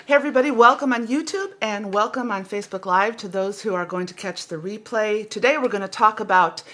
Hey everybody, welcome on YouTube and welcome on Facebook Live to those who are going to catch the replay. Today we're going to talk about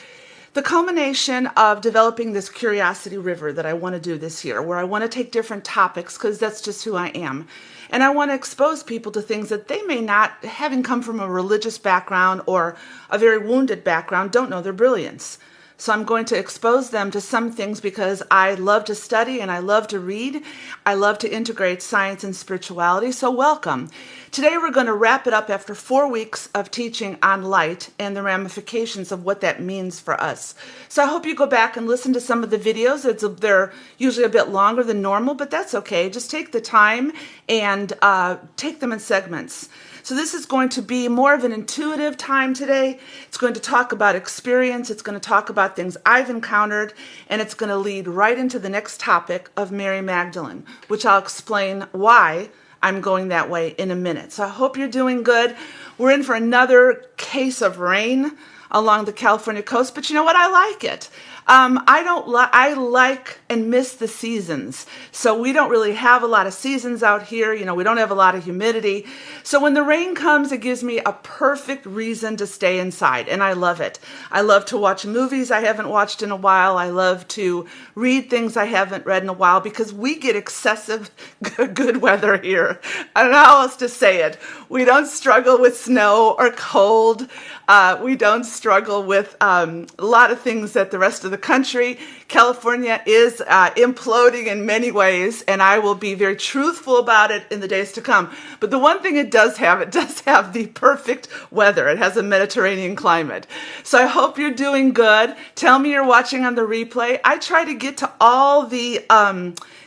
the culmination of developing this curiosity river that I want to do this year, where I want to take different topics because that's just who I am. And I want to expose people to things that they may not, having come from a religious background or a very wounded background, don't know their brilliance. So I'm going to expose them to some things because I love to study and I love to read. I love to integrate science and spirituality. So welcome. Today we're going to wrap it up after 4 weeks of teaching on light and the ramifications of what that means for us. So I hope you go back and listen to some of the videos. They're usually a bit longer than normal, but that's okay. Just take the time and take them in segments. So this is going to be more of an intuitive time today. It's going to talk about experience. It's going to talk about things I've encountered, and it's going to lead right into the next topic of Mary Magdalene, which I'll explain why I'm going that way in a minute. So I hope you're doing good. We're in for another case of rain along the California coast, but you know what? I like it. I like and miss the seasons. So we don't really have a lot of seasons out here. You know, we don't have a lot of humidity. So when the rain comes, it gives me a perfect reason to stay inside. And I love it. I love to watch movies I haven't watched in a while. I love to read things I haven't read in a while because we get excessive good weather here. I don't know how else to say it. We don't struggle with snow or cold. We don't struggle with a lot of things that the rest of the country. California is imploding in many ways, and I will be very truthful about it in the days to come. But the one thing it does have the perfect weather. It has a Mediterranean climate. So I hope you're doing good. Tell me you're watching on the replay. I try to get to all the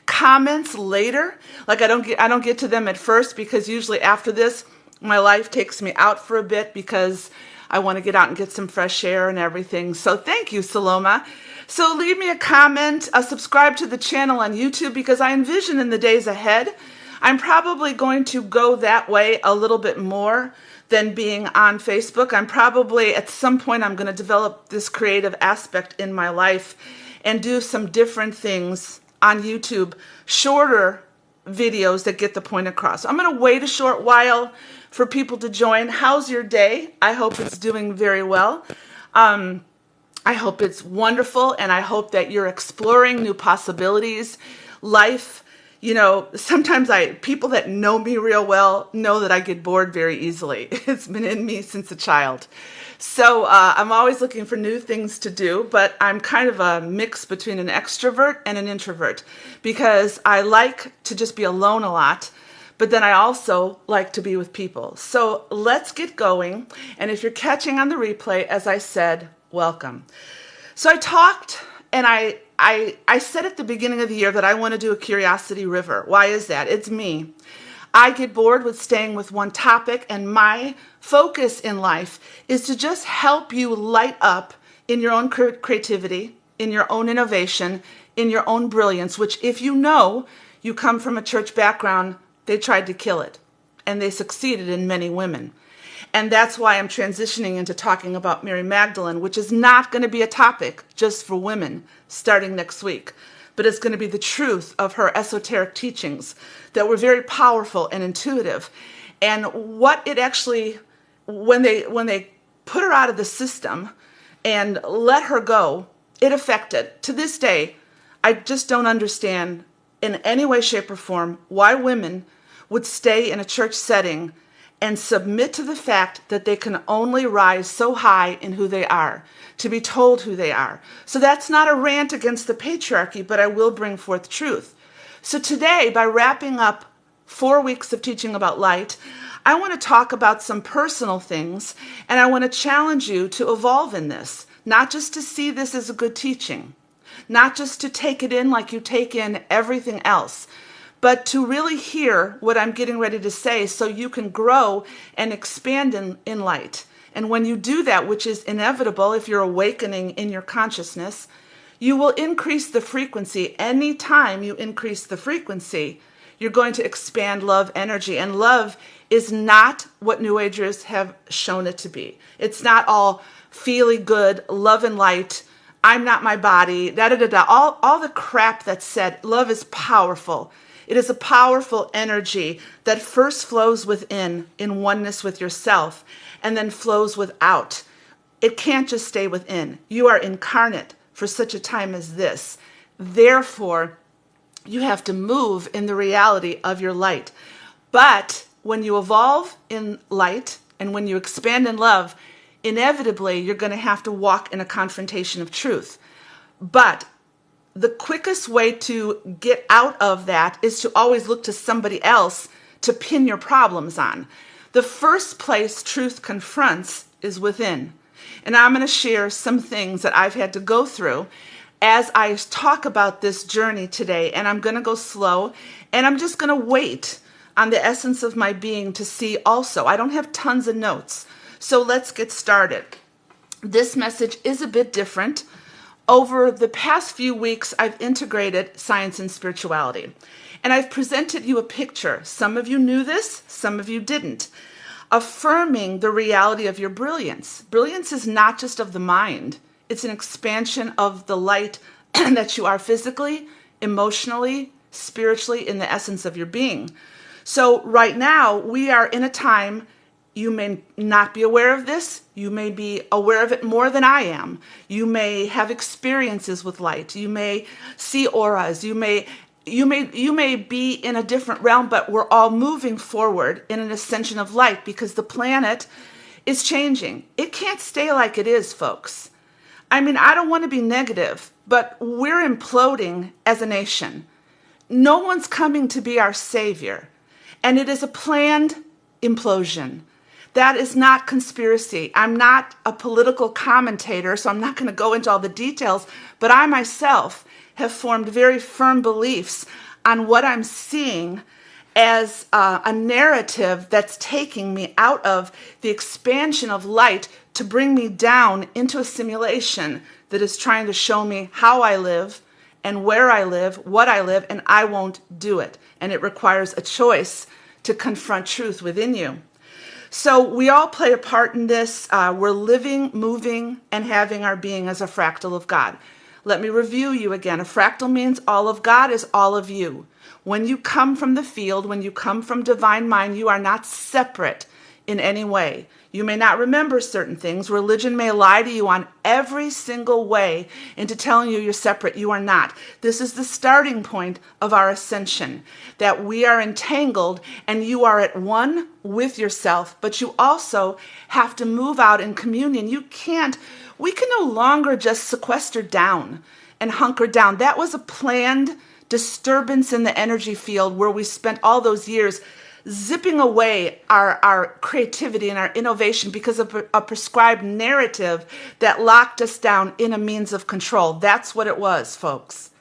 comments later. Like I don't get to them at first because usually after this, my life takes me out for a bit because I want to get out and get some fresh air and everything. So thank you, Saloma. So leave me a comment, subscribe to the channel on YouTube because I envision in the days ahead, I'm probably going to go that way a little bit more than being on Facebook. I'm probably, at some point, I'm going to develop this creative aspect in my life and do some different things on YouTube, shorter videos that get the point across. I'm going to wait a short while for people to join. How's your day? I hope it's doing very well. I hope it's wonderful, and I hope that you're exploring new possibilities. Life, you know, sometimes people that know me real well know that I get bored very easily. It's been in me since a child. So I'm always looking for new things to do, but I'm kind of a mix between an extrovert and an introvert because I like to just be alone a lot. But then I also like to be with people. So let's get going. And if you're catching on the replay, as I said, welcome. So I talked and I said at the beginning of the year that I want to do a curiosity river. Why is that? It's me. I get bored with staying with one topic, and my focus in life is to just help you light up in your own creativity, in your own innovation, in your own brilliance, which if you know you come from a church background, they tried to kill it, and they succeeded in many women. And that's why I'm transitioning into talking about Mary Magdalene, which is not going to be a topic just for women starting next week, but it's going to be the truth of her esoteric teachings that were very powerful and intuitive. And what it actually, when they put her out of the system and let her go, it affected. To this day, I just don't understand in any way, shape, or form why women would stay in a church setting and submit to the fact that they can only rise so high in who they are, to be told who they are. So that's not a rant against the patriarchy, but I will bring forth truth. So today, by wrapping up 4 weeks of teaching about light, I want to talk about some personal things, and I want to challenge you to evolve in this, not just to see this as a good teaching, not just to take it in like you take in everything else, but to really hear what I'm getting ready to say so you can grow and expand in light. And when you do that, which is inevitable if you're awakening in your consciousness, you will increase the frequency. Anytime you increase the frequency, you're going to expand love energy. And love is not what New Agers have shown it to be. It's not all feely good, love and light, I'm not my body, da-da-da-da, all the crap that's said. Love is powerful. It is a powerful energy that first flows within in oneness with yourself and then flows without. It can't just stay within. You are incarnate for such a time as this. Therefore, you have to move in the reality of your light. But when you evolve in light and when you expand in love, inevitably you're going to have to walk in a confrontation of truth. But the quickest way to get out of that is to always look to somebody else to pin your problems on. The first place truth confronts is within. And I'm going to share some things that I've had to go through as I talk about this journey today. And I'm going to go slow, and I'm just going to wait on the essence of my being to see also. I don't have tons of notes. So let's get started. This message is a bit different. Over the past few weeks, I've integrated science and spirituality. And I've presented you a picture. Some of you knew this, some of you didn't. Affirming the reality of your brilliance. Brilliance is not just of the mind. It's an expansion of the light that you are physically, emotionally, spiritually, in the essence of your being. So right now, we are in a time, you may not be aware of this. You may be aware of it more than I am. You may have experiences with light. You may see auras. You may be in a different realm, but we're all moving forward in an ascension of light because the planet is changing. It can't stay like it is, folks. I mean, I don't want to be negative, but we're imploding as a nation. No one's coming to be our savior, and it is a planned implosion. That is not conspiracy. I'm not a political commentator, so I'm not going to go into all the details, but I myself have formed very firm beliefs on what I'm seeing as a narrative that's taking me out of the expansion of light to bring me down into a simulation that is trying to show me how I live and where I live, what I live, and I won't do it. And it requires a choice to confront truth within you. So we all play a part in this. We're living, moving, and having our being as a fractal of God. Let me review you again. A fractal means all of God is all of you. When you come from the field, when you come from divine mind, you are not separate in any way. You may not remember certain things. Religion may lie to you on every single way into telling you you're separate. You are not. This is the starting point of our ascension, that we are entangled and you are at one with yourself, but you also have to move out in communion. We can no longer just sequester down and hunker down. That was a planned disturbance in the energy field where we spent all those years zipping away our creativity and our innovation because of a prescribed narrative that locked us down in a means of control. That's what it was, folks.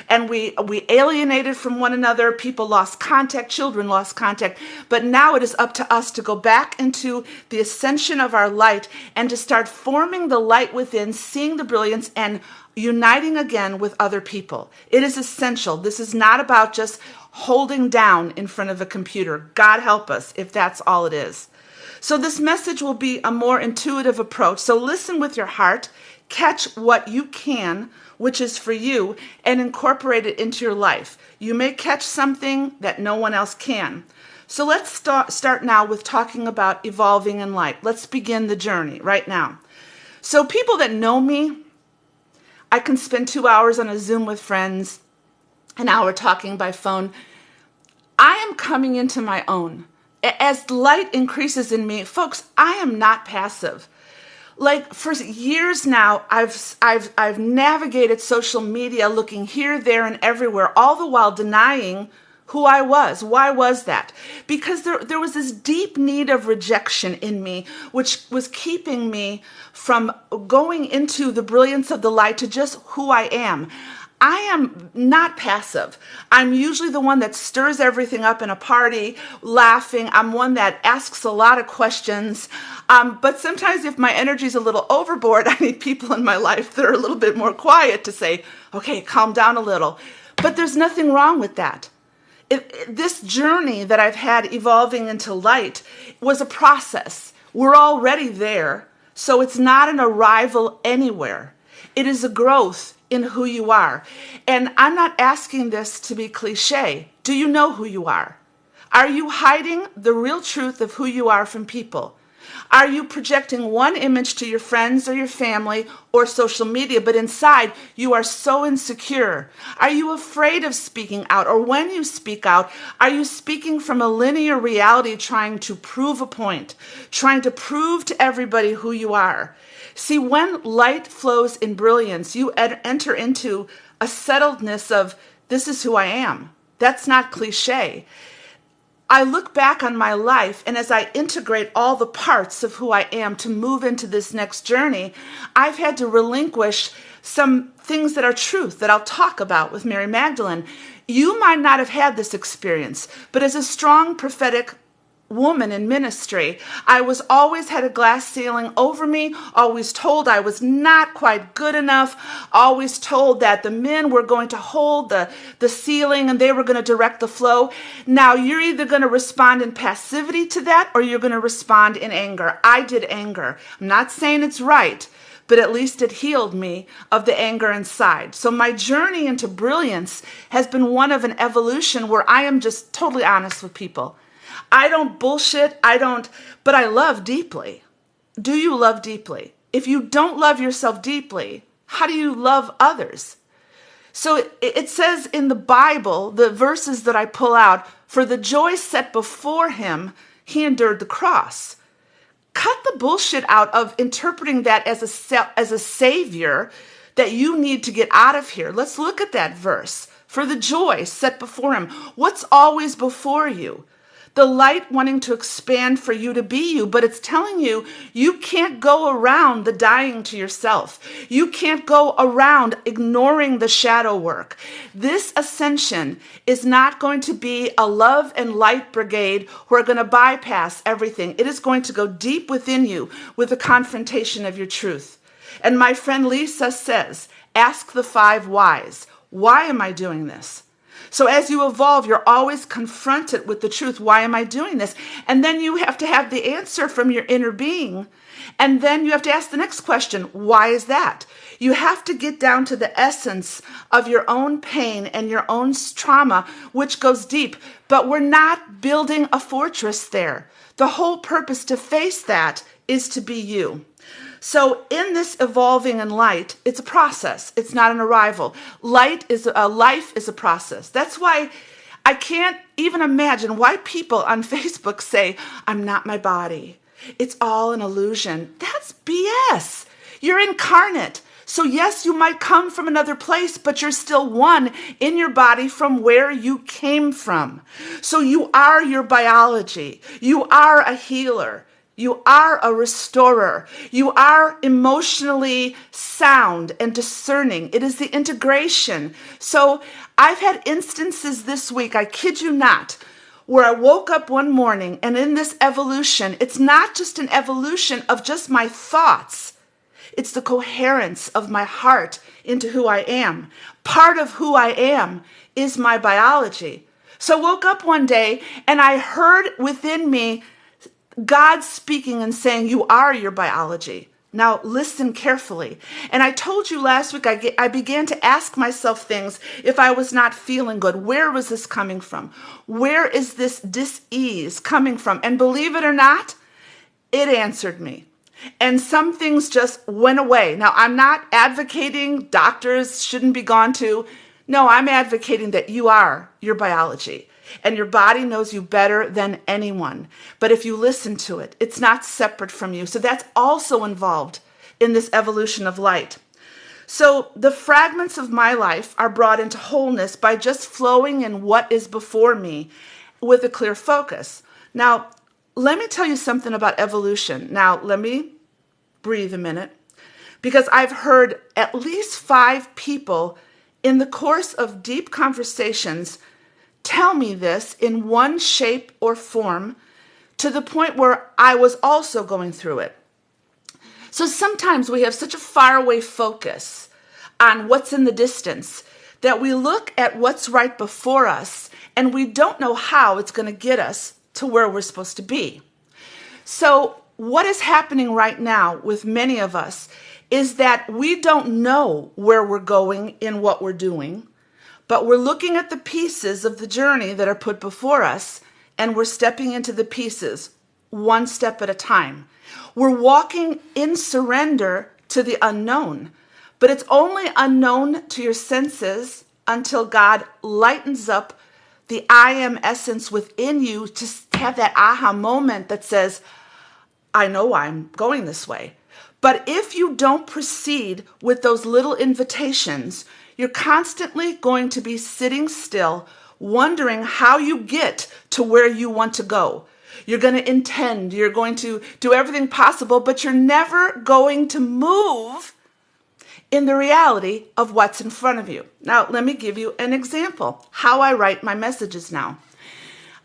And we alienated from one another. People lost contact. Children lost contact. But now it is up to us to go back into the ascension of our light and to start forming the light within, seeing the brilliance, and uniting again with other people. It is essential. This is not about just holding down in front of a computer. God help us if that's all it is. So this message will be a more intuitive approach. So listen with your heart, catch what you can, which is for you, and incorporate it into your life. You may catch something that no one else can. So let's start now with talking about evolving in light. Let's begin the journey right now. So people that know me, I can spend 2 hours on a Zoom with friends, an hour talking by phone. I am coming into my own. As light increases in me, folks, I am not passive. Like for years now, I've navigated social media looking here, there, and everywhere, all the while denying who I was. Why was that? Because there was this deep need of rejection in me, which was keeping me from going into the brilliance of the light to just who I am. I am not passive. I'm usually the one that stirs everything up in a party, laughing. I'm one that asks a lot of questions. But sometimes if my energy is a little overboard, I need people in my life that are a little bit more quiet to say, okay, calm down a little. But there's nothing wrong with that. This journey that I've had evolving into light was a process. We're already there, so it's not an arrival anywhere. It is a growth in who you are. And I'm not asking this to be cliche. Do you know who you are? Are you hiding the real truth of who you are from people? Are you projecting one image to your friends or your family or social media, but inside you are so insecure? Are you afraid of speaking out? Or when you speak out, are you speaking from a linear reality trying to prove a point, trying to prove to everybody who you are? See, when light flows in brilliance, you enter into a settledness of, this is who I am. That's not cliche. I look back on my life, and as I integrate all the parts of who I am to move into this next journey, I've had to relinquish some things that are truth that I'll talk about with Mary Magdalene. You might not have had this experience, but as a strong prophetic woman in ministry, I was always had a glass ceiling over me, always told I was not quite good enough, always told that the men were going to hold the ceiling and they were going to direct the flow. Now you're either going to respond in passivity to that or you're going to respond in anger. I did anger. I'm not saying it's right, but at least it healed me of the anger inside. So my journey into brilliance has been one of an evolution where I am just totally honest with people. I don't bullshit, but I love deeply. Do you love deeply? If you don't love yourself deeply, how do you love others? So it says in the Bible, the verses that I pull out, for the joy set before him, he endured the cross. Cut the bullshit out of interpreting that as a savior that you need to get out of here. Let's look at that verse. For the joy set before him. What's always before you? The light wanting to expand for you to be you, but it's telling you, you can't go around the dying to yourself. You can't go around ignoring the shadow work. This ascension is not going to be a love and light brigade who are going to bypass everything. It is going to go deep within you with the confrontation of your truth. And my friend Lisa says, ask the 5 whys. Why am I doing this? So as you evolve, you're always confronted with the truth. Why am I doing this? And then you have to have the answer from your inner being. And then you have to ask the next question. Why is that? You have to get down to the essence of your own pain and your own trauma, which goes deep. But we're not building a fortress there. The whole purpose to face that is to be you. So in this evolving in light, it's a process. It's not an arrival. Life is a process. That's why I can't even imagine why people on Facebook say, I'm not my body. It's all an illusion. That's BS. You're incarnate. So yes, you might come from another place, but you're still one in your body from where you came from. So you are your biology. You are a healer. You are a restorer. You are emotionally sound and discerning. It is the integration. So I've had instances this week, I kid you not, where I woke up one morning and in this evolution, it's not just an evolution of just my thoughts. It's the coherence of my heart into who I am. Part of who I am is my biology. So I woke up one day and I heard within me God speaking and saying, you are your biology. Now listen carefully. And I told you last week, I began to ask myself things if I was not feeling good. Where was this coming from? Where is this dis-ease coming from? And believe it or not, it answered me. And some things just went away. Now, I'm not advocating doctors shouldn't be gone to. No, I'm advocating that you are your biology. And your body knows you better than anyone. But if you listen to it, it's not separate from you. So that's also involved in this evolution of light. So the fragments of my life are brought into wholeness by just flowing in what is before me with a clear focus. Now, let me tell you something about evolution. Now, let me breathe a minute, because I've heard at least 5 people in the course of deep conversations tell me this in one shape or form to the point where I was also going through it. So sometimes we have such a faraway focus on what's in the distance that we look at what's right before us and we don't know how it's going to get us to where we're supposed to be. So what is happening right now with many of us is that we don't know where we're going in what we're doing, but we're looking at the pieces of the journey that are put before us, and we're stepping into the pieces one step at a time. We're walking in surrender to the unknown, but it's only unknown to your senses until God lightens up the I am essence within you to have that aha moment that says, I know why I'm going this way. But if you don't proceed with those little invitations, you're constantly going to be sitting still, wondering how you get to where you want to go. You're going to intend, you're going to do everything possible, but you're never going to move in the reality of what's in front of you. Now, let me give you an example, how I write my messages now.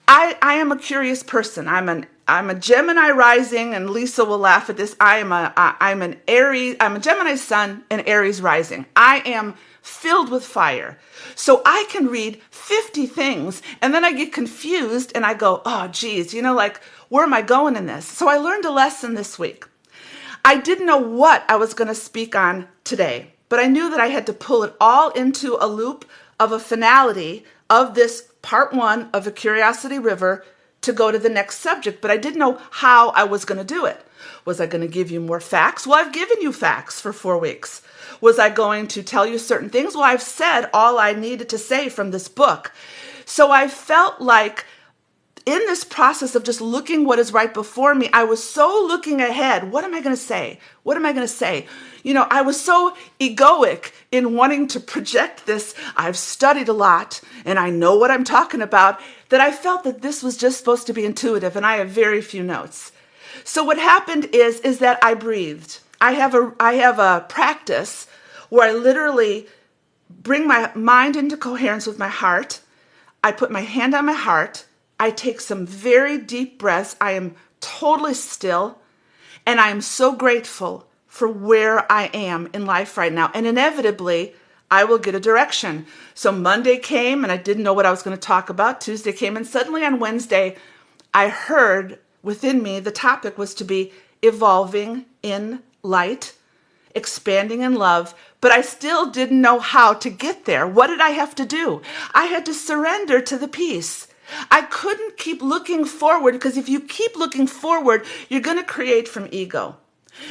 I am a curious person. I'm a Gemini rising, and Lisa will laugh at this. I'm an Aries. I'm a Gemini sun and Aries rising. I am filled with fire. So I can read 50 things, and then I get confused, and I go, oh, geez, like, where am I going in this? So I learned a lesson this week. I didn't know what I was going to speak on today, but I knew that I had to pull it all into a loop of a finality of this part one of A Curiosity River to go to the next subject, but I didn't know how I was going to do it. Was I going to give you more facts? Well, I've given you facts for 4 weeks. Was I going to tell you certain things? Well, I've said all I needed to say from this book. So I felt like in this process of just looking what is right before me, I was so looking ahead. What am I going to say? What am I going to say? I was so egoic in wanting to project this. I've studied a lot and I know what I'm talking about, that I felt that this was just supposed to be intuitive, and I have very few notes. So what happened is that I breathed. I have a practice where I literally bring my mind into coherence with my heart. I put my hand on my heart. I take some very deep breaths. I am totally still, and I am so grateful for where I am in life right now. And inevitably, I will get a direction. So Monday came, and I didn't know what I was going to talk about. Tuesday came, and suddenly on Wednesday, I heard within me the topic was to be evolving in light, expanding in love, but I still didn't know how to get there. What did I have to do? I had to surrender to the peace. I couldn't keep looking forward, because if you keep looking forward, you're going to create from ego.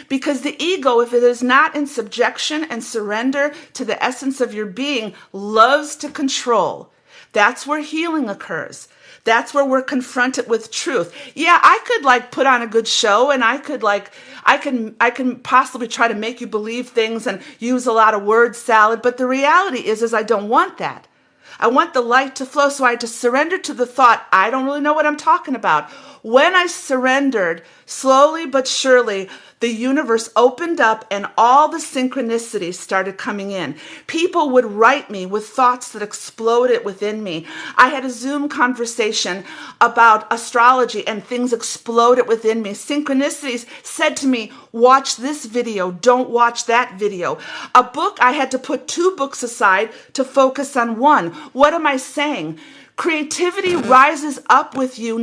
Because the ego, if it is not in subjection and surrender to the essence of your being, loves to control. That's where healing occurs. That's where we're confronted with truth. Yeah, I could put on a good show, and I can possibly try to make you believe things and use a lot of word salad, but the reality is I don't want that. I want the light to flow, so I had to surrender to the thought, I don't really know what I'm talking about. When I surrendered, slowly but surely, the universe opened up and all the synchronicities started coming in. People would write me with thoughts that exploded within me. I had a Zoom conversation about astrology and things exploded within me. Synchronicities said to me, watch this video, don't watch that video. A book, I had to put 2 books aside to focus on one. What am I saying? Creativity rises up with you.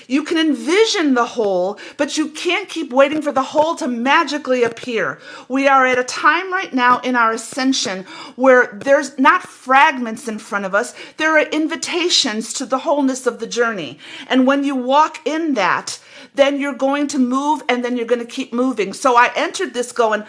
You can envision the whole, but you can't keep waiting for the whole to magically appear. We are at a time right now in our ascension where there's not fragments in front of us. There are invitations to the wholeness of the journey. And when you walk in that, then you're going to move, and then you're going to keep moving. So I entered this going,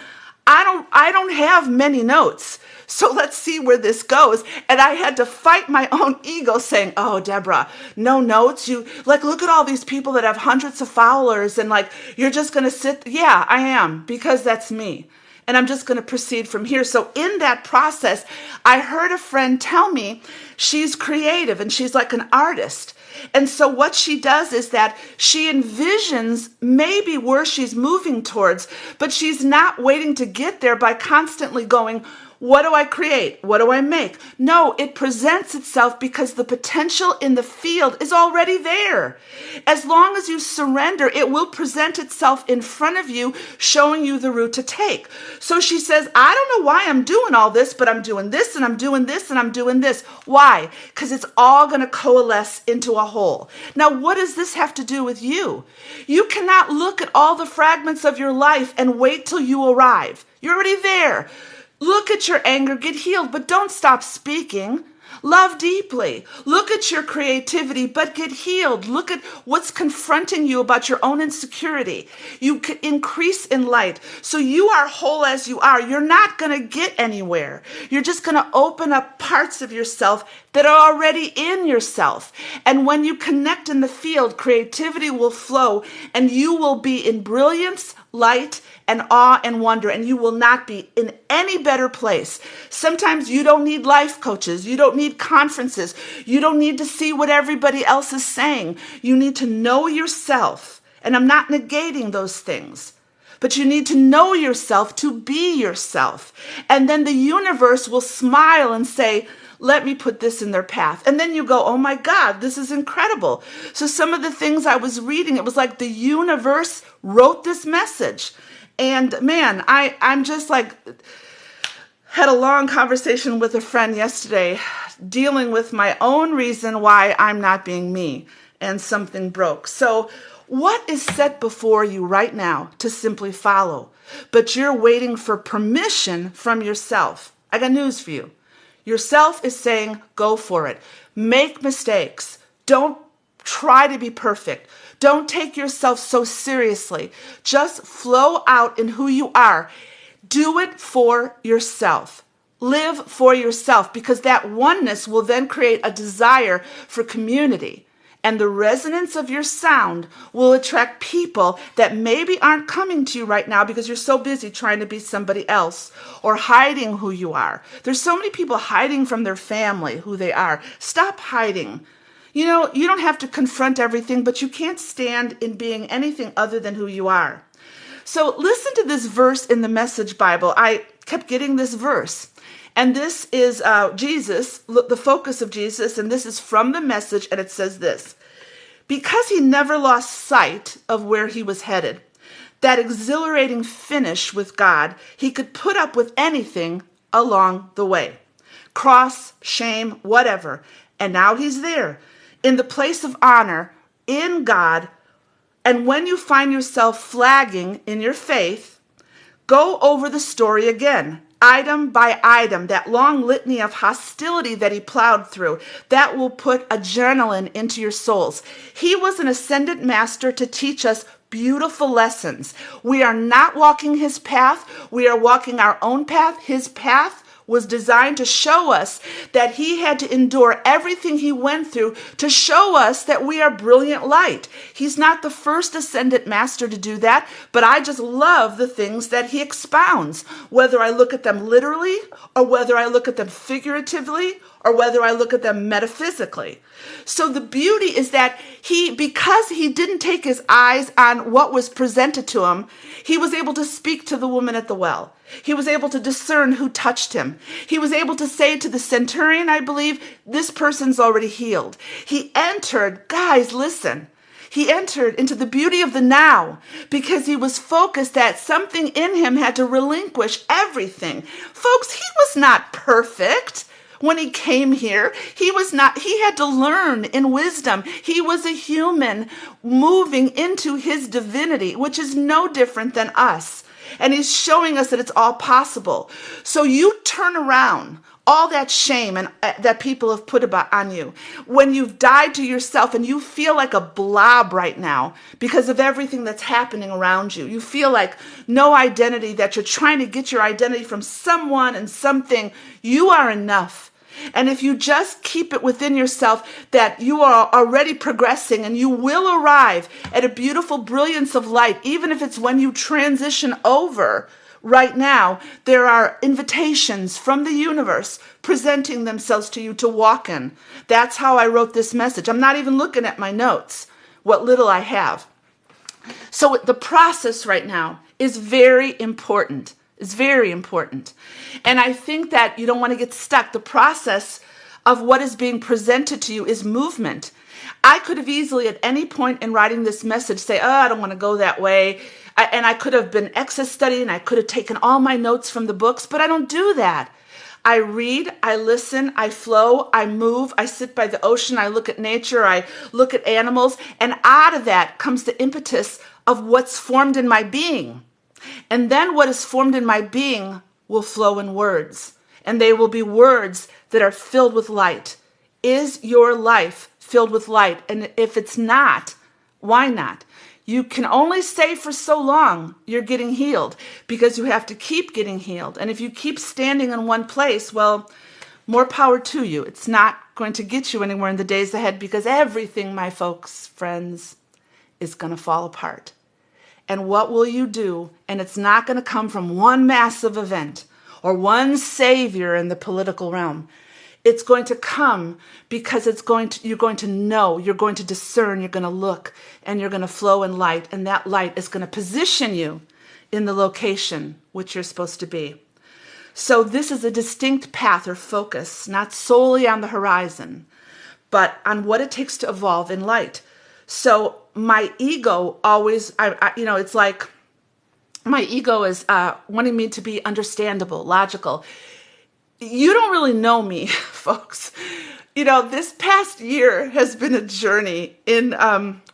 I don't have many notes. So let's see where this goes. And I had to fight my own ego saying, oh, Deborah, no notes. You look at all these people that have hundreds of followers, and you're just going to sit. Yeah, I am, because that's me. And I'm just going to proceed from here. So in that process, I heard a friend tell me she's creative and she's like an artist. And so what she does is that she envisions maybe where she's moving towards, but she's not waiting to get there by constantly going, What do I create? What do I make? No, it presents itself because the potential in the field is already there. As long as you surrender, it will present itself in front of you, showing you the route to take. So she says, I don't know why I'm doing all this, but I'm doing this and I'm doing this and I'm doing this. Why? Because it's all going to coalesce into a whole. Now, what does this have to do with you? You cannot look at all the fragments of your life and wait till you arrive. You're already there. Look at your anger, get healed, but don't stop speaking. Love deeply. Look at your creativity, but get healed. Look at what's confronting you about your own insecurity. You can increase in light. So you are whole as you are. You're not going to get anywhere. You're just going to open up parts of yourself that are already in yourself. And when you connect in the field, creativity will flow and you will be in brilliance, light, and awe and wonder, and you will not be in any better place. Sometimes you don't need life coaches. You don't need conferences. You don't need to see what everybody else is saying. You need to know yourself. And I'm not negating those things. But you need to know yourself to be yourself. And then the universe will smile and say, let me put this in their path. And then you go, oh my God, this is incredible. So some of the things I was reading, it was like the universe wrote this message. And man, I'm just like, had a long conversation with a friend yesterday, dealing with my own reason why I'm not being me, and something broke. So what is set before you right now to simply follow? But you're waiting for permission from yourself. I got news for you. Yourself is saying, go for it. Make mistakes. Don't try to be perfect. Don't take yourself so seriously. Just flow out in who you are. Do it for yourself. Live for yourself, because that oneness will then create a desire for community. And the resonance of your sound will attract people that maybe aren't coming to you right now because you're so busy trying to be somebody else or hiding who you are. There's so many people hiding from their family who they are. Stop hiding. You know, you don't have to confront everything, but you can't stand in being anything other than who you are. So listen to this verse in the Message Bible. I kept getting this verse. And this is Jesus, the focus of Jesus, and this is from the Message, and it says this: because he never lost sight of where he was headed, that exhilarating finish with God, he could put up with anything along the way. Cross, shame, whatever. And now he's there, in the place of honor, in God. And when you find yourself flagging in your faith, go over the story again. Item by item, that long litany of hostility that he plowed through, that will put adrenaline into your souls. He was an ascended master to teach us beautiful lessons. We are not walking his path. We are walking our own path. His path was designed to show us that he had to endure everything he went through to show us that we are brilliant light. He's not the first ascended master to do that, but I just love the things that he expounds, whether I look at them literally or whether I look at them figuratively or whether I look at them metaphysically. So the beauty is that because he didn't take his eyes on what was presented to him, he was able to speak to the woman at the well. He was able to discern who touched him. He was able to say to the centurion, I believe, this person's already healed. He entered, guys, listen. He entered into the beauty of the now because he was focused that something in him had to relinquish everything. Folks, he was not perfect. When he came here, he had to learn in wisdom. He was a human moving into his divinity, which is no different than us. And he's showing us that it's all possible. So you turn around all that shame and that people have put on you. When you've died to yourself and you feel like a blob right now because of everything that's happening around you. You feel like no identity, that you're trying to get your identity from someone and something. You are enough. And if you just keep it within yourself that you are already progressing and you will arrive at a beautiful brilliance of light, even if it's when you transition over. Right now, there are invitations from the universe presenting themselves to you to walk in. That's how I wrote this message. I'm not even looking at my notes, what little I have. So the process right now is very important. It's very important. And I think that you don't want to get stuck. The process of what is being presented to you is movement. I could have easily at any point in writing this message say, oh, I don't want to go that way. And I could have been excess studying. I could have taken all my notes from the books, but I don't do that. I read, I listen, I flow, I move, I sit by the ocean, I look at nature, I look at animals, and out of that comes the impetus of what's formed in my being. And then what is formed in my being will flow in words, and they will be words that are filled with light. Is your life filled with light? And if it's not, why not? You can only say for so long you're getting healed because you have to keep getting healed. And if you keep standing in one place, well, more power to you. It's not going to get you anywhere in the days ahead because everything, my folks, friends, is going to fall apart. And what will you do? And it's not going to come from one massive event or one savior in the political realm. It's going to come because you're going to know, you're going to discern, you're going to look, and you're going to flow in light. And that light is going to position you in the location which you're supposed to be. So this is a distinct path or focus, not solely on the horizon, but on what it takes to evolve in light. So my ego always, it's like my ego is wanting me to be understandable, logical. You don't really know me, folks. This past year has been a journey in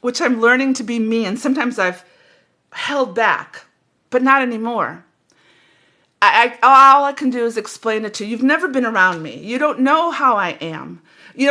which I'm learning to be me, and sometimes I've held back, but not anymore. All I can do is explain it to you. You've never been around me. You don't know how I am.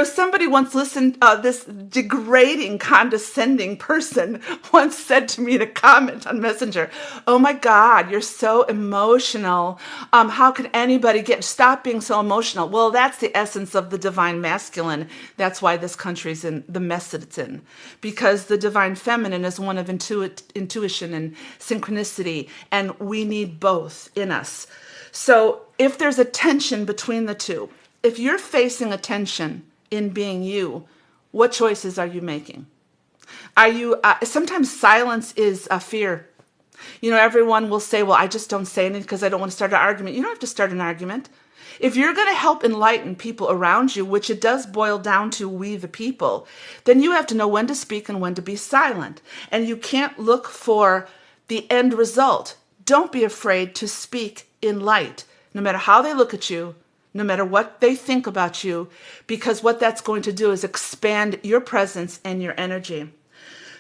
Somebody once listened, this degrading, condescending person once said to me in a comment on Messenger, oh my God, you're so emotional. How can anybody stop being so emotional? Well, that's the essence of the divine masculine. That's why this country's in the mess that it's in. Because the divine feminine is one of intuition and synchronicity, and we need both in us. So if there's a tension between the two, if you're facing a tension in being you, what choices are you making? Are you, sometimes silence is a fear. Everyone will say, well, I just don't say anything because I don't want to start an argument. You don't have to start an argument. If you're going to help enlighten people around you, which it does boil down to we the people, then you have to know when to speak and when to be silent. And you can't look for the end result. Don't be afraid to speak in light, no matter how they look at you, no matter what they think about you, because what that's going to do is expand your presence and your energy.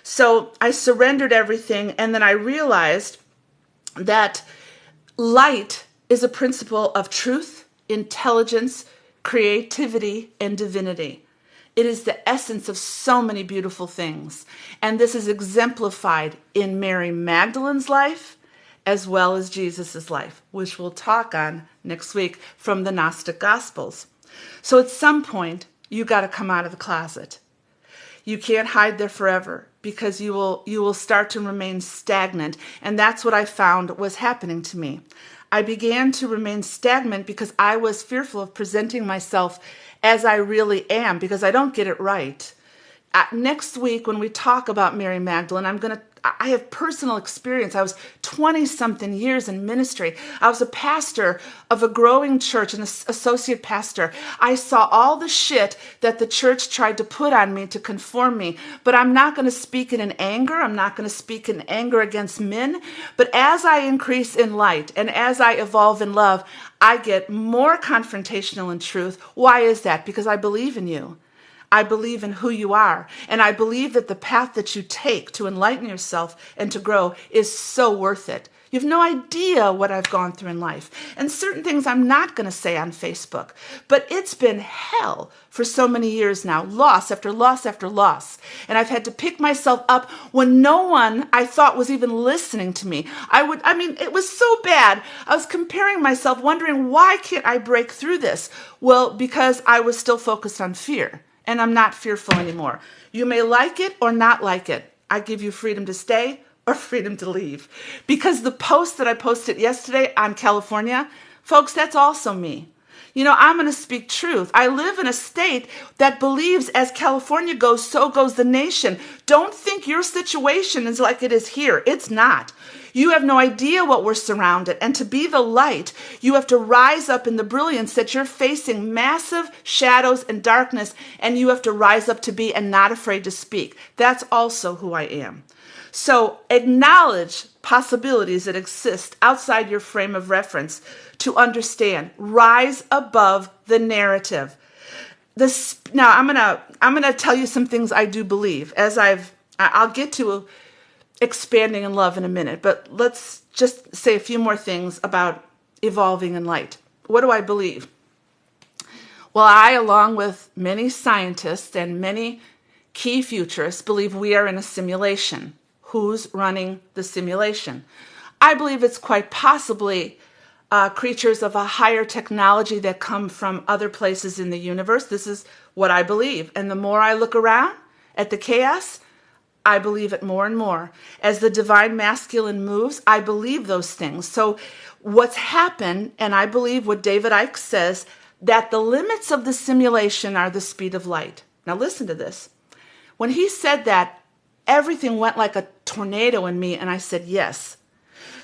So I surrendered everything, and then I realized that light is a principle of truth, intelligence, creativity, and divinity. It is the essence of so many beautiful things. And this is exemplified in Mary Magdalene's life, as well as Jesus' life, which we'll talk on next week from the Gnostic Gospels. So at some point, you got to come out of the closet. You can't hide there forever because you will start to remain stagnant. And that's what I found was happening to me. I began to remain stagnant because I was fearful of presenting myself as I really am because I don't get it right. Next week, when we talk about Mary Magdalene, I have personal experience. I was 20-something years in ministry. I was a pastor of a growing church, an associate pastor. I saw all the shit that the church tried to put on me to conform me. But I'm not going to speak it in anger. I'm not going to speak in anger against men. But as I increase in light and as I evolve in love, I get more confrontational in truth. Why is that? Because I believe in you. I believe in who you are. And I believe that the path that you take to enlighten yourself and to grow is so worth it. You have no idea what I've gone through in life. And certain things I'm not going to say on Facebook. But it's been hell for so many years now. Loss after loss after loss. And I've had to pick myself up when no one I thought was even listening to me. It was so bad. I was comparing myself, wondering, why can't I break through this? Well, because I was still focused on fear. And I'm not fearful anymore. You may like it or not like it. I give you freedom to stay or freedom to leave. Because the post that I posted yesterday on California, folks, that's also me. I'm going to speak truth. I live in a state that believes as California goes, so goes the nation. Don't think your situation is like it is here. It's not. You have no idea what we're surrounded. And to be the light, you have to rise up in the brilliance that you're facing massive shadows and darkness, and you have to rise up to be and not afraid to speak. That's also who I am. So acknowledge possibilities that exist outside your frame of reference to understand. Rise above the narrative. Now I'm gonna tell you some things I do believe. I'll get to expanding in love in a minute, but let's just say a few more things about evolving in light. What do I believe? Well, I, along with many scientists and many key futurists, believe we are in a simulation. Who's running the simulation? I believe it's quite possibly creatures of a higher technology that come from other places in the universe. This is what I believe. And the more I look around at the chaos, I believe it more and more. As the divine masculine moves, I believe those things. So what's happened, and I believe what David Icke says, that the limits of the simulation are the speed of light. Now listen to this. When he said that, everything went like a tornado in me, and I said, yes.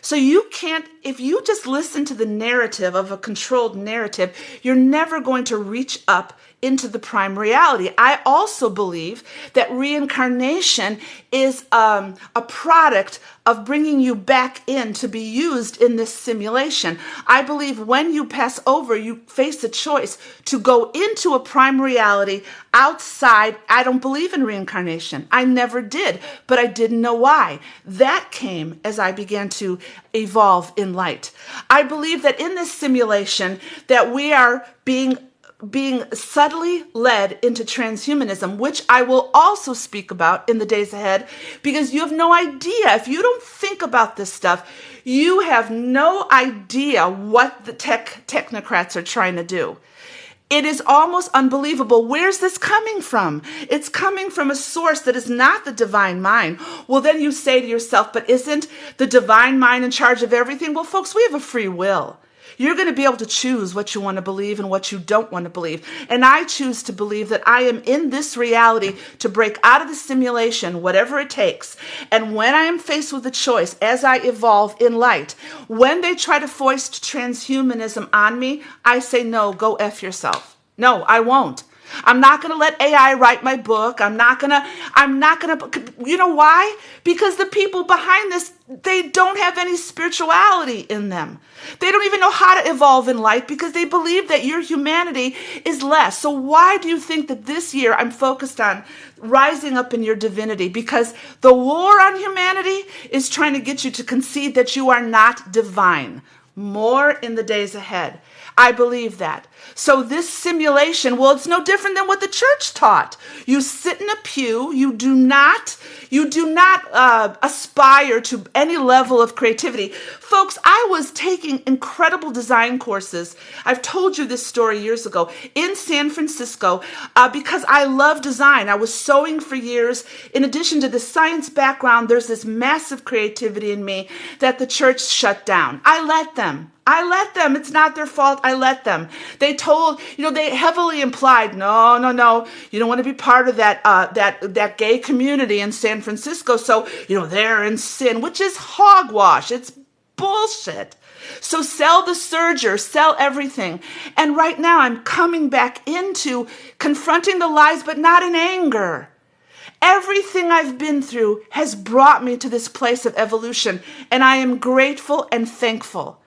So you can't, if you just listen to the narrative of a controlled narrative, you're never going to reach up into the prime reality. I also believe that reincarnation is a product of bringing you back in to be used in this simulation. I believe when you pass over, you face a choice to go into a prime reality outside. I don't believe in reincarnation. I never did, but I didn't know why. That came as I began to evolve in light. I believe that in this simulation that we are being subtly led into transhumanism, which I will also speak about in the days ahead, because you have no idea. If you don't think about this stuff, you have no idea what the technocrats are trying to do. It is almost unbelievable. Where's this coming from? It's coming from a source that is not the divine mind. Well, then you say to yourself, but isn't the divine mind in charge of everything? Well, folks, we have a free will. You're going to be able to choose what you want to believe and what you don't want to believe. And I choose to believe that I am in this reality to break out of the simulation, whatever it takes. And when I am faced with a choice, as I evolve in light, when they try to foist transhumanism on me, I say, no, go F yourself. No, I won't. I'm not going to let AI write my book. I'm not going to, you know why? Because the people behind this, they don't have any spirituality in them. They don't even know how to evolve in light because they believe that your humanity is less. So why do you think that this year I'm focused on rising up in your divinity? Because the war on humanity is trying to get you to concede that you are not divine. More in the days ahead. I believe that. So this simulation, well, it's no different than what the church taught. You sit in a pew. You do not aspire to any level of creativity. Folks, I was taking incredible design courses. I've told you this story years ago in San Francisco because I love design. I was sewing for years. In addition to the science background, there's this massive creativity in me that the church shut down. I let them. It's not their fault. I let them. They told, they heavily implied, no, you don't want to be part of that gay community in San Francisco. So, they're in sin, which is hogwash. It's bullshit. So sell the serger, sell everything. And right now I'm coming back into confronting the lies, but not in anger. Everything I've been through has brought me to this place of evolution, and I am grateful and thankful.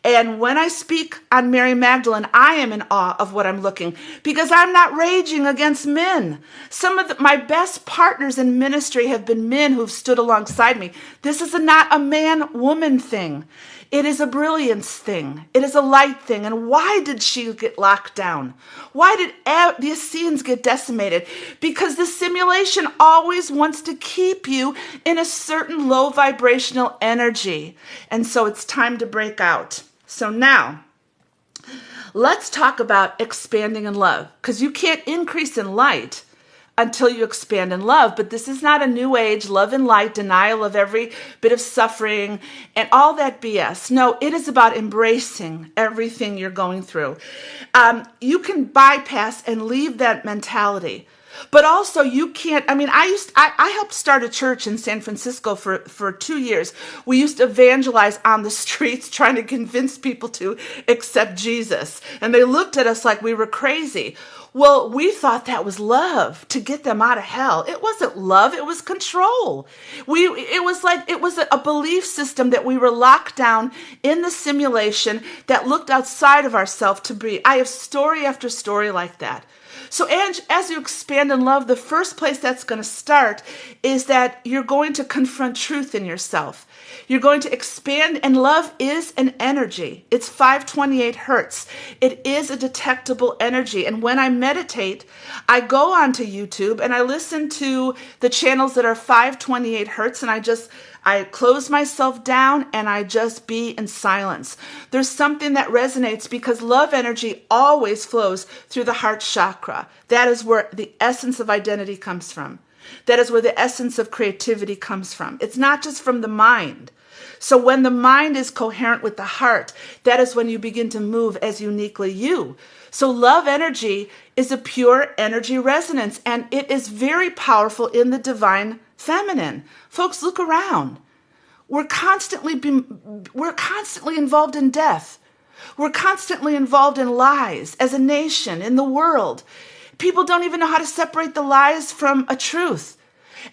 And when I speak on Mary Magdalene, I am in awe of what I'm looking because I'm not raging against men. Some of my best partners in ministry have been men who've stood alongside me. This is not a man-woman thing. It is a brilliance thing. It is a light thing. And why did she get locked down? Why did the Essenes get decimated? Because the simulation always wants to keep you in a certain low vibrational energy. And so it's time to break out. So now, let's talk about expanding in love. Because you can't increase in light until you expand in love. But this is not a new age love and light, denial of every bit of suffering and all that BS. No, it is about embracing everything you're going through. You can bypass and leave that mentality. But also you can't, I mean, I helped start a church in San Francisco for 2 years. We used to evangelize on the streets trying to convince people to accept Jesus. And they looked at us like we were crazy. Well, we thought that was love to get them out of hell. It wasn't love. It was control. It was a belief system that we were locked down in the simulation that looked outside of ourselves to be. I have story after story like that. So as you expand in love, the first place that's going to start is that you're going to confront truth in yourself. You're going to expand, and love is an energy. It's 528 hertz. It is a detectable energy. And when I meditate, I go onto YouTube and I listen to the channels that are 528 hertz, and I close myself down and I just be in silence. There's something that resonates because love energy always flows through the heart chakra. That is where the essence of identity comes from. That is where the essence of creativity comes from. It's not just from the mind. So when the mind is coherent with the heart, that is when you begin to move as uniquely you. So love energy is a pure energy resonance, and it is very powerful in the divine feminine. Folks, look around. We're constantly involved in death. We're constantly involved in lies as a nation, in the world. People don't even know how to separate the lies from a truth.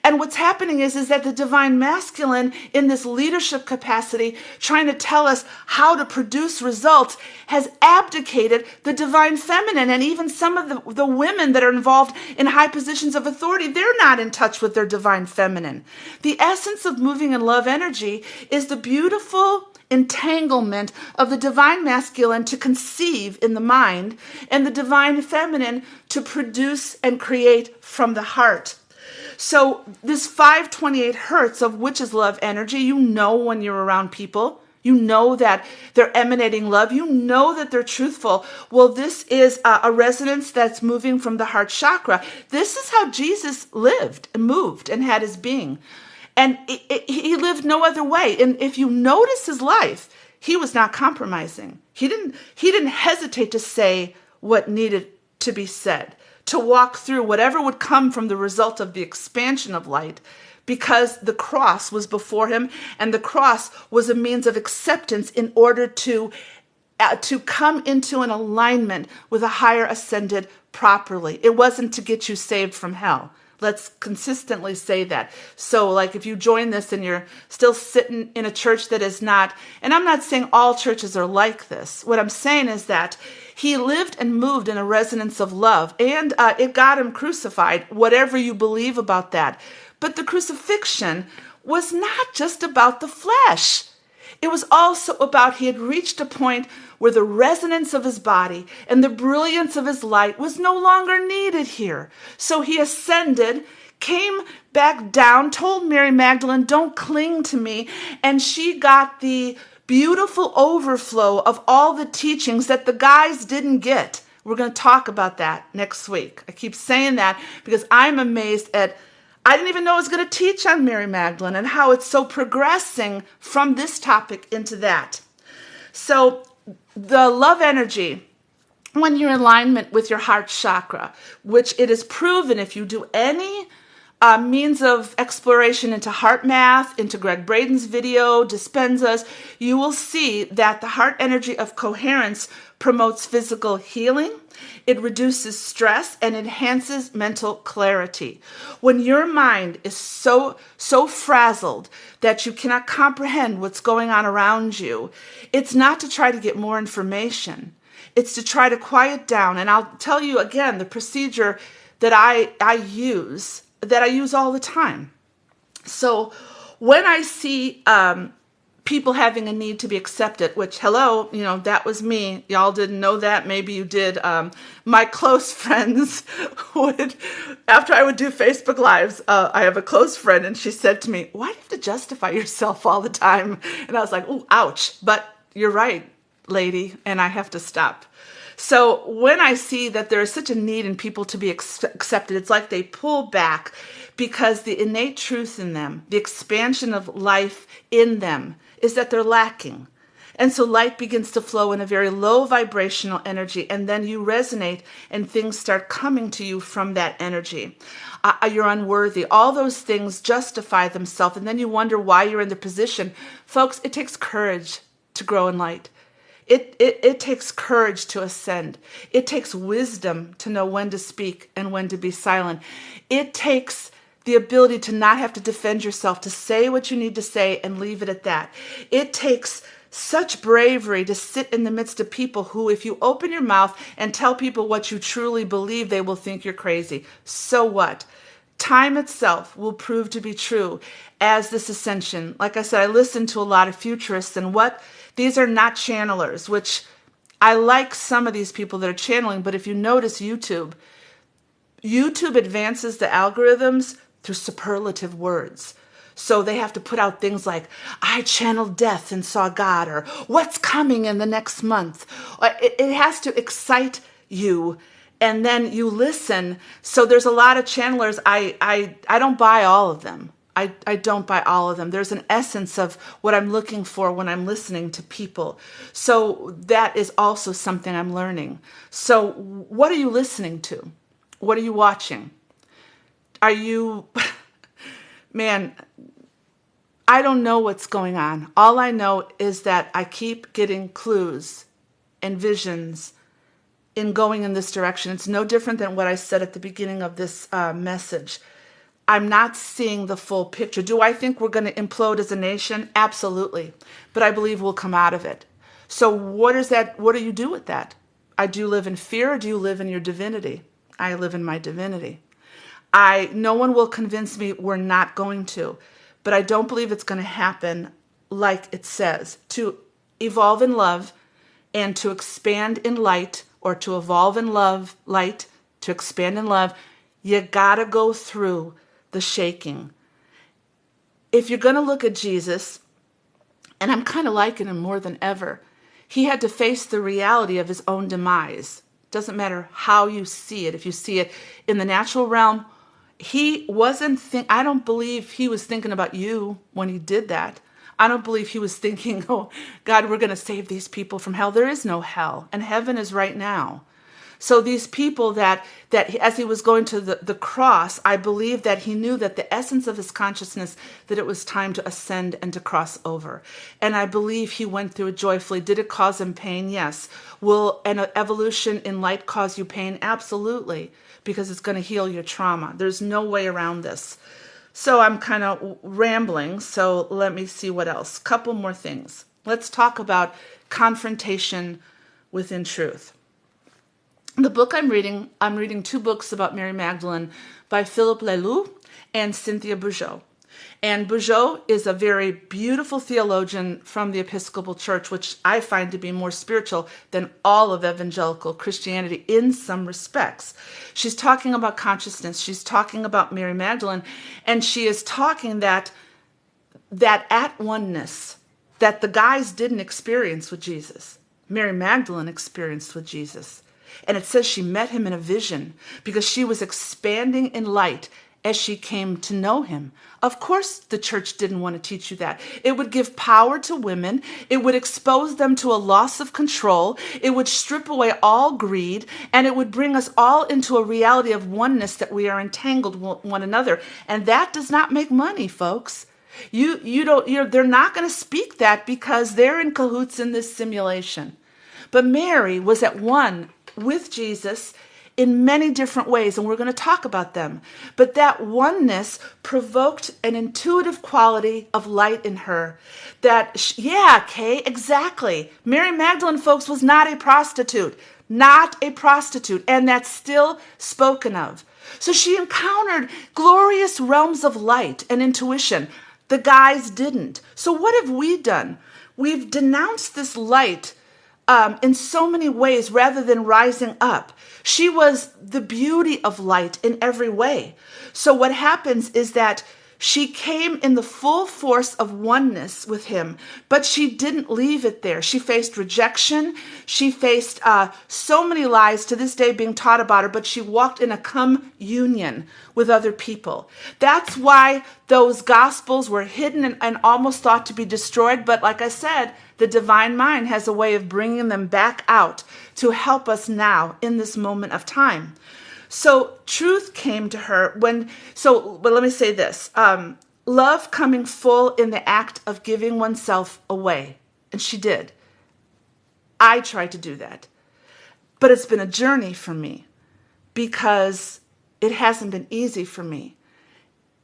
And what's happening is that the divine masculine in this leadership capacity, trying to tell us how to produce results, has abdicated the divine feminine. And even some of the women that are involved in high positions of authority, they're not in touch with their divine feminine. The essence of moving in love energy is the beautiful entanglement of the divine masculine to conceive in the mind and the divine feminine to produce and create from the heart. So this 528 hertz of which is love energy, you know when you're around people, you know that they're emanating love, you know that they're truthful. Well, this is a resonance that's moving from the heart chakra. This is how Jesus lived and moved and had his being. And he lived no other way. And if you notice his life, he was not compromising. He didn't hesitate to say what needed to be said, to walk through whatever would come from the result of the expansion of light, because the cross was before him, and the cross was a means of acceptance in order to come into an alignment with a higher ascended properly. It wasn't to get you saved from hell. Let's consistently say that. So like if you join this and you're still sitting in a church that is not, and I'm not saying all churches are like this. What I'm saying is that he lived and moved in a resonance of love, and it got him crucified, whatever you believe about that. But the crucifixion was not just about the flesh. It was also about he had reached a point where the resonance of his body and the brilliance of his light was no longer needed here. So he ascended, came back down, told Mary Magdalene, "Don't cling to me." And she got the beautiful overflow of all the teachings that the guys didn't get. We're going to talk about that next week. I keep saying that because I'm amazed at, I didn't even know I was going to teach on Mary Magdalene and how it's so progressing from this topic into that. So the love energy, when you're in alignment with your heart chakra, which it is proven if you do any means of exploration into heart math, into Greg Braden's video, Dispenza's, you will see that the heart energy of coherence promotes physical healing, it reduces stress, and enhances mental clarity. When your mind is so frazzled that you cannot comprehend what's going on around you, it's not to try to get more information. It's to try to quiet down. And I'll tell you again, the procedure that I use all the time. So when I see people having a need to be accepted, which, hello, that was me. Y'all didn't know that. Maybe you did. My close friends would, after I would do Facebook Lives, I have a close friend, and she said to me, "Why do you have to justify yourself all the time?" And I was like, "Ooh, ouch." But you're right, lady, and I have to stop. So when I see that there is such a need in people to be accepted, it's like they pull back because the innate truth in them, the expansion of life in them, is that they're lacking. And so light begins to flow in a very low vibrational energy, and then you resonate and things start coming to you from that energy. You're unworthy. All those things justify themselves, and then you wonder why you're in the position. Folks, it takes courage to grow in light. It takes courage to ascend. It takes wisdom to know when to speak and when to be silent. It takes the ability to not have to defend yourself, to say what you need to say and leave it at that. It takes such bravery to sit in the midst of people who, if you open your mouth and tell people what you truly believe, they will think you're crazy. So what? Time itself will prove to be true as this ascension. Like I said, I listen to a lot of futurists, and these are not channelers, which I like some of these people that are channeling, but if you notice YouTube advances the algorithms through superlative words. So they have to put out things like, I channeled death and saw God, or what's coming in the next month. It has to excite you, and then you listen. So there's a lot of channelers. I don't buy all of them. I don't buy all of them. There's an essence of what I'm looking for when I'm listening to people. So that is also something I'm learning. So what are you listening to? What are you watching? Are you... Man, I don't know what's going on. All I know is that I keep getting clues and visions in going in this direction. It's no different than what I said at the beginning of this message. I'm not seeing the full picture. Do I think we're going to implode as a nation? Absolutely. But I believe we'll come out of it. So what do you do with that? Do you live in fear, or do you live in your divinity? I live in my divinity. No one will convince me we're not going to, but I don't believe it's going to happen like it says. To evolve in love and to expand in light, or to evolve in love, light, to expand in love, you got to go through the shaking. If you're going to look at Jesus, and I'm kind of liking him more than ever, he had to face the reality of his own demise. Doesn't matter how you see it. If you see it in the natural realm, I don't believe he was thinking about you when he did that. I don't believe he was thinking, oh, God, we're going to save these people from hell. There is no hell, and heaven is right now. So these people that as he was going to the cross, I believe that he knew that the essence of his consciousness, that it was time to ascend and to cross over. And I believe he went through it joyfully. Did it cause him pain? Yes. Will an evolution in light cause you pain? Absolutely, because it's going to heal your trauma. There's no way around this. So I'm kind of rambling, so let me see what else. Couple more things. Let's talk about confrontation within truth. The book I'm reading 2 books about Mary Magdalene by Philip Lelou and Cynthia Bourgeault. And Bourgeault is a very beautiful theologian from the Episcopal Church, which I find to be more spiritual than all of evangelical Christianity in some respects. She's talking about consciousness. She's talking about Mary Magdalene, and she is talking that at oneness that the guys didn't experience with Jesus, Mary Magdalene experienced with Jesus. And it says she met him in a vision because she was expanding in light as she came to know him. Of course, the church didn't want to teach you that. It would give power to women. It would expose them to a loss of control. It would strip away all greed, and it would bring us all into a reality of oneness, that we are entangled with one another. And that does not make money, folks. They're not going to speak that because they're in cahoots in this simulation. But Mary was at one with Jesus in many different ways, and we're going to talk about them. But that oneness provoked an intuitive quality of light in her. Kay, exactly. Mary Magdalene, folks, was not a prostitute. Not a prostitute, and that's still spoken of. So she encountered glorious realms of light and intuition. The guys didn't. So what have we done? We've denounced this light in so many ways rather than rising up. She was the beauty of light in every way. So what happens is that She came in the full force of oneness with him, but she didn't leave it there. She faced rejection. She faced so many lies to this day being taught about her, but she walked in a communion with other people. That's why those gospels were hidden and almost thought to be destroyed. But like I said, the divine mind has a way of bringing them back out to help us now in this moment of time. So truth came to her but let me say this, love coming full in the act of giving oneself away. And she did. I tried to do that. But it's been a journey for me because it hasn't been easy for me.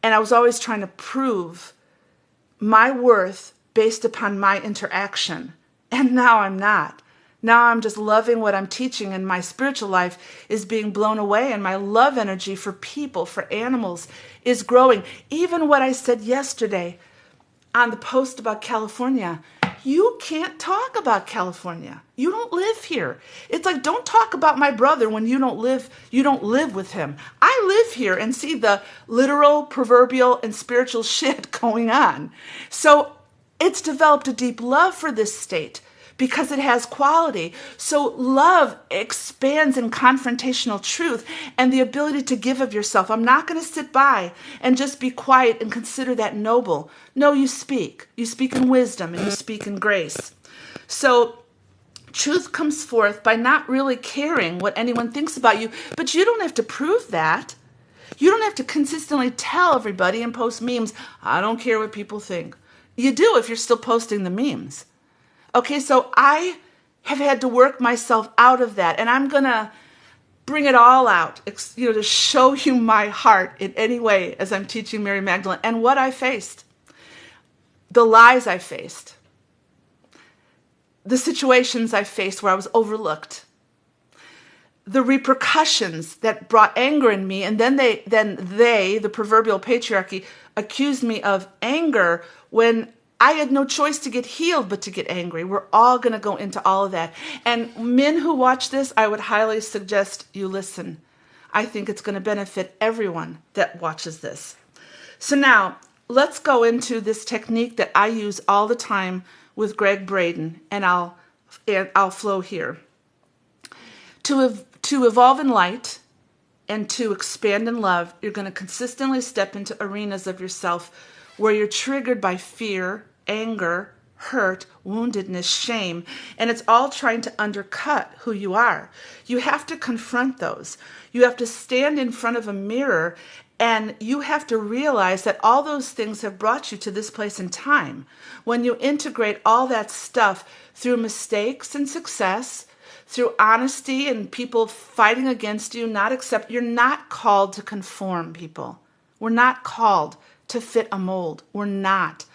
And I was always trying to prove my worth based upon my interaction. And now I'm not. Now I'm just loving what I'm teaching, and my spiritual life is being blown away, and my love energy for people, for animals, is growing. Even what I said yesterday on the post about California, you can't talk about California. You don't live here. It's like, don't talk about my brother when you don't live with him. I live here and see the literal, proverbial, and spiritual shit going on. So it's developed a deep love for this state, because it has quality. So love expands in confrontational truth and the ability to give of yourself. I'm not going to sit by and just be quiet and consider that noble. No, you speak. You speak in wisdom and you speak in grace. So truth comes forth by not really caring what anyone thinks about you, but you don't have to prove that. You don't have to consistently tell everybody and post memes, I don't care what people think. You do if you're still posting the memes. Okay, so I have had to work myself out of that, and I'm going to bring it all out, to show you my heart in any way as I'm teaching Mary Magdalene and what I faced, the lies I faced, the situations I faced where I was overlooked, the repercussions that brought anger in me, and then they, the proverbial patriarchy, accused me of anger when I had no choice to get healed but to get angry. We're all going to go into all of that. And men who watch this, I would highly suggest you listen. I think it's going to benefit everyone that watches this. So now, let's go into this technique that I use all the time with Greg Braden, and I'll flow here. To evolve in light and to expand in love, you're going to consistently step into arenas of yourself where you're triggered by fear, anger, hurt, woundedness, shame, and it's all trying to undercut who you are. You have to confront those. You have to stand in front of a mirror, and you have to realize that all those things have brought you to this place in time. When you integrate all that stuff through mistakes and success, through honesty and people fighting against you, you're not called to conform, people. We're not called to fit a mold. We're not.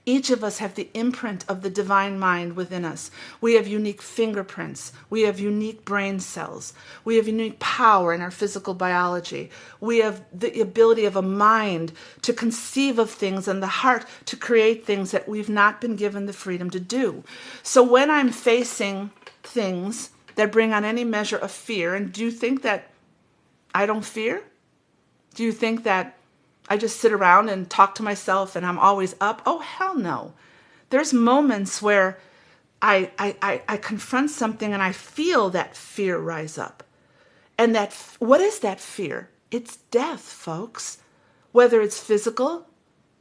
Each of us have the imprint of the divine mind within us. We have unique fingerprints. We have unique brain cells. We have unique power in our physical biology. We have the ability of a mind to conceive of things and the heart to create things that we've not been given the freedom to do. So when I'm facing things that bring on any measure of fear, and do you think that I don't fear? Do you think that I just sit around and talk to myself and I'm always up? Oh, hell no. There's moments where I confront something and I feel that fear rise up. And what is that fear? It's death, folks. Whether it's physical,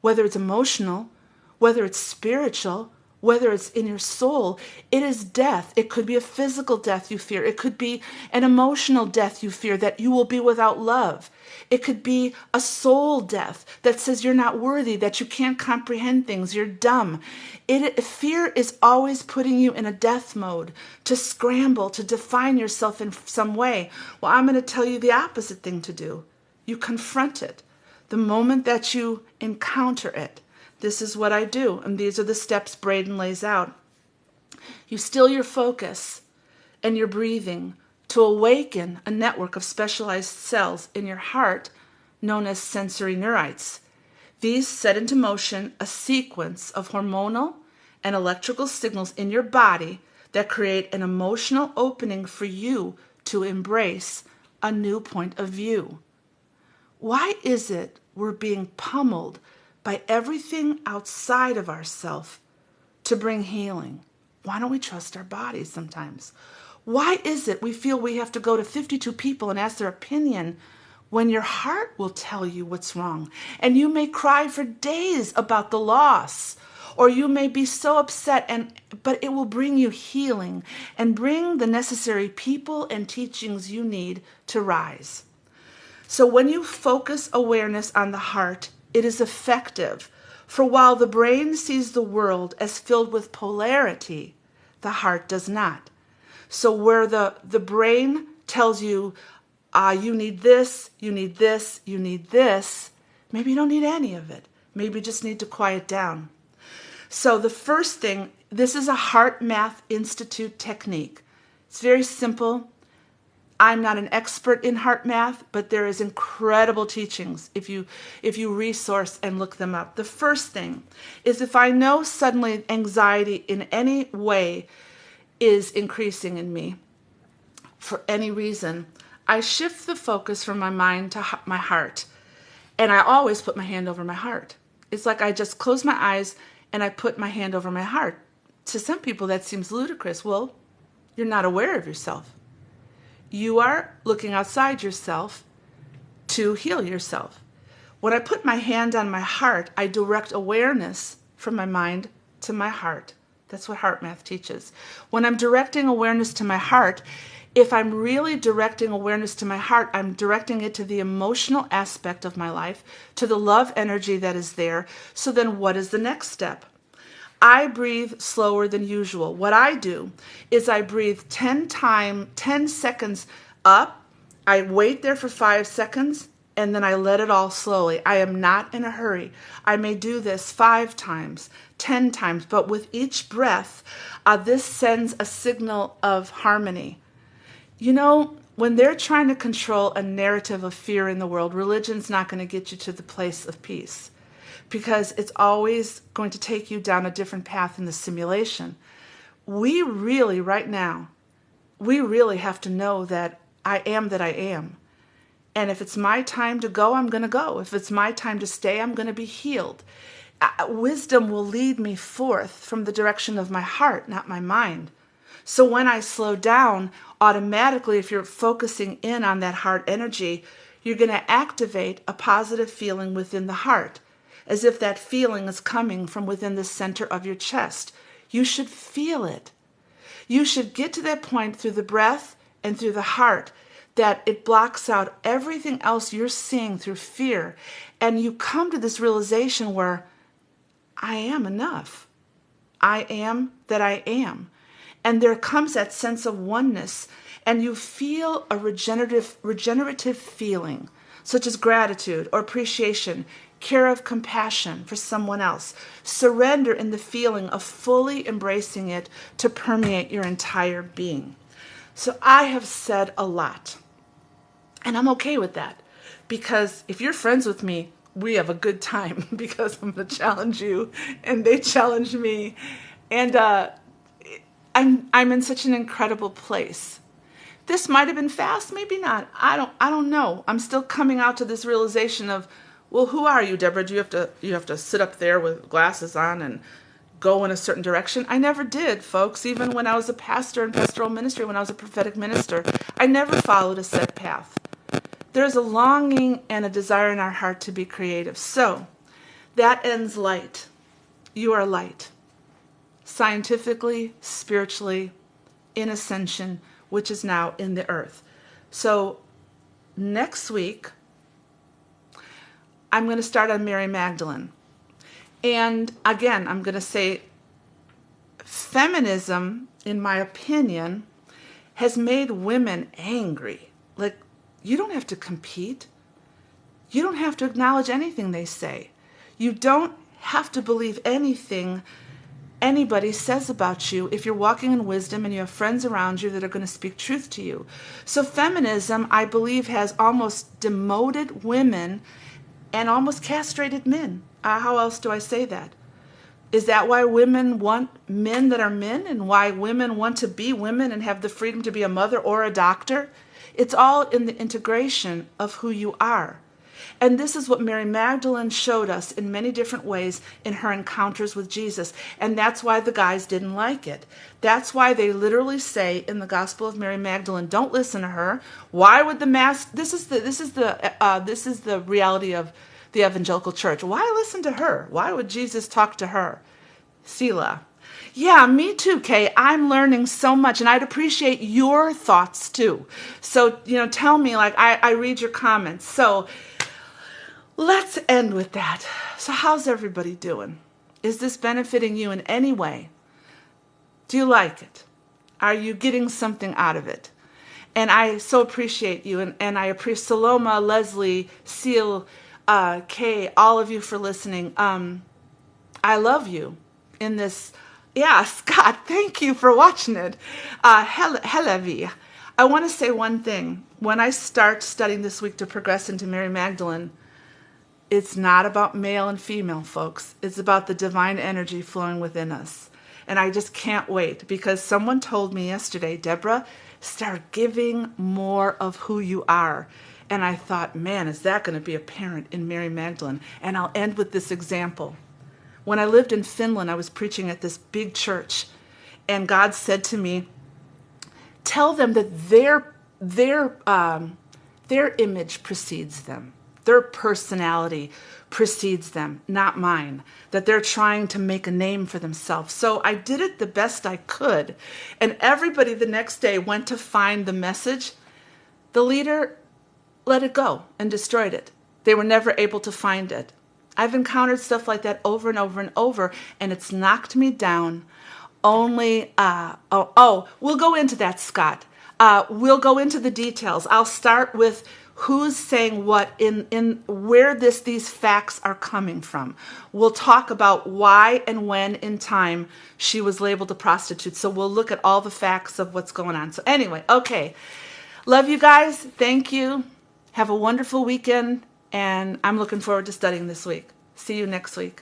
whether it's emotional, whether it's spiritual, whether it's in your soul, it is death. It could be a physical death you fear. It could be an emotional death you fear, that you will be without love. It could be a soul death that says you're not worthy, that you can't comprehend things, you're dumb. Fear is always putting you in a death mode, to scramble, to define yourself in some way. Well, I'm going to tell you the opposite thing to do. You confront it. The moment that you encounter it, this is what I do, and these are the steps Braden lays out. You still your focus and your breathing to awaken a network of specialized cells in your heart known as sensory neurites. These set into motion a sequence of hormonal and electrical signals in your body that create an emotional opening for you to embrace a new point of view. Why is it we're being pummeled by everything outside of ourselves to bring healing. Why don't we trust our bodies sometimes? Why is it we feel we have to go to 52 people and ask their opinion when your heart will tell you what's wrong? And you may cry for days about the loss, or you may be so upset, but it will bring you healing and bring the necessary people and teachings you need to rise. So when you focus awareness on the heart, it is effective. For while the brain sees the world as filled with polarity, the heart does not. So where the brain tells you, you need this, you need this, you need this, maybe you don't need any of it. Maybe you just need to quiet down. So the first thing, this is a Heart Math Institute technique. It's very simple. I'm not an expert in heart math, but there is incredible teachings if you resource and look them up. The first thing is, if I know suddenly anxiety in any way is increasing in me for any reason, I shift the focus from my mind to my heart. And I always put my hand over my heart. It's like I just close my eyes and I put my hand over my heart. To some people that seems ludicrous. Well, you're not aware of yourself. You are looking outside yourself to heal yourself. When I put my hand on my heart, I direct awareness from my mind to my heart. That's what heart math teaches. When I'm directing awareness to my heart, if I'm really directing awareness to my heart, I'm directing it to the emotional aspect of my life, to the love energy that is there. So then what is the next step? I breathe slower than usual. What I do is I breathe 10 seconds up. I wait there for 5 seconds, and then I let it all slowly. I am not in a hurry. I may do this 5 times, 10 times, but with each breath, this sends a signal of harmony. You know, when they're trying to control a narrative of fear in the world, religion's not going to get you to the place of peace, because it's always going to take you down a different path in the simulation. We really, right now, we really have to know that I am that I am. And if it's my time to go, I'm going to go. If it's my time to stay, I'm going to be healed. Wisdom will lead me forth from the direction of my heart, not my mind. So when I slow down, automatically, if you're focusing in on that heart energy, you're going to activate a positive feeling within the heart, as if that feeling is coming from within the center of your chest. You should feel it. You should get to that point through the breath and through the heart that it blocks out everything else you're seeing through fear. And you come to this realization where I am enough. I am that I am. And there comes that sense of oneness, and you feel a regenerative feeling, such as gratitude or appreciation, care of compassion for someone else. Surrender in the feeling of fully embracing it to permeate your entire being. So I have said a lot, and I'm okay with that, because if you're friends with me, we have a good time, because I'm going to challenge you and they challenge me. And I'm in such an incredible place. This might have been fast, maybe not. I don't know. I'm still coming out to this realization of, well, who are you, Deborah? Do you have to sit up there with glasses on and go in a certain direction? I never did, folks. Even when I was a pastor in pastoral ministry, when I was a prophetic minister, I never followed a set path. There's a longing and a desire in our heart to be creative. So that ends light. You are light. Scientifically, spiritually, in ascension, which is now in the earth. So next week, I'm going to start on Mary Magdalene. And again, I'm going to say feminism, in my opinion, has made women angry. Like, you don't have to compete. You don't have to acknowledge anything they say. You don't have to believe anything anybody says about you if you're walking in wisdom and you have friends around you that are going to speak truth to you. So feminism, I believe, has almost demoted women and almost castrated men. How else do I say that? Is that why women want men that are men, and why women want to be women and have the freedom to be a mother or a doctor? It's all in the integration of who you are. And this is what Mary Magdalene showed us in many different ways in her encounters with Jesus. And that's why the guys didn't like it. That's why they literally say in the Gospel of Mary Magdalene, don't listen to her. Why would the mass, this is the reality of the evangelical church. Why listen to her? Why would Jesus talk to her? Selah. Yeah, me too, Kay. I'm learning so much, and I'd appreciate your thoughts too. So, tell me, I read your comments. So let's end with that. So how's everybody doing? Is this benefiting you in any way? Do you like it? Are you getting something out of it? And I so appreciate you, and I appreciate Saloma, Leslie, Seal, Kay, all of you for listening. I love you in this. Yeah, Scott, thank you for watching it. Helevi, I want to say one thing. When I start studying this week to progress into Mary Magdalene, it's not about male and female, folks. It's about the divine energy flowing within us. And I just can't wait, because someone told me yesterday, Deborah, start giving more of who you are. And I thought, man, is that going to be apparent in Mary Magdalene? And I'll end with this example. When I lived in Finland, I was preaching at this big church, and God said to me, tell them that their image precedes them. Their personality precedes them, not mine. That they're trying to make a name for themselves. So I did it the best I could. And everybody the next day went to find the message. The leader let it go and destroyed it. They were never able to find it. I've encountered stuff like that over and over and over, and it's knocked me down. Only, we'll go into that, Scott. We'll go into the details. I'll start with who's saying what in where these facts are coming from. We'll talk about why and when in time she was labeled a prostitute. So we'll look at all the facts of what's going on. So anyway, okay. Love you guys. Thank you. Have a wonderful weekend. And I'm looking forward to studying this week. See you next week.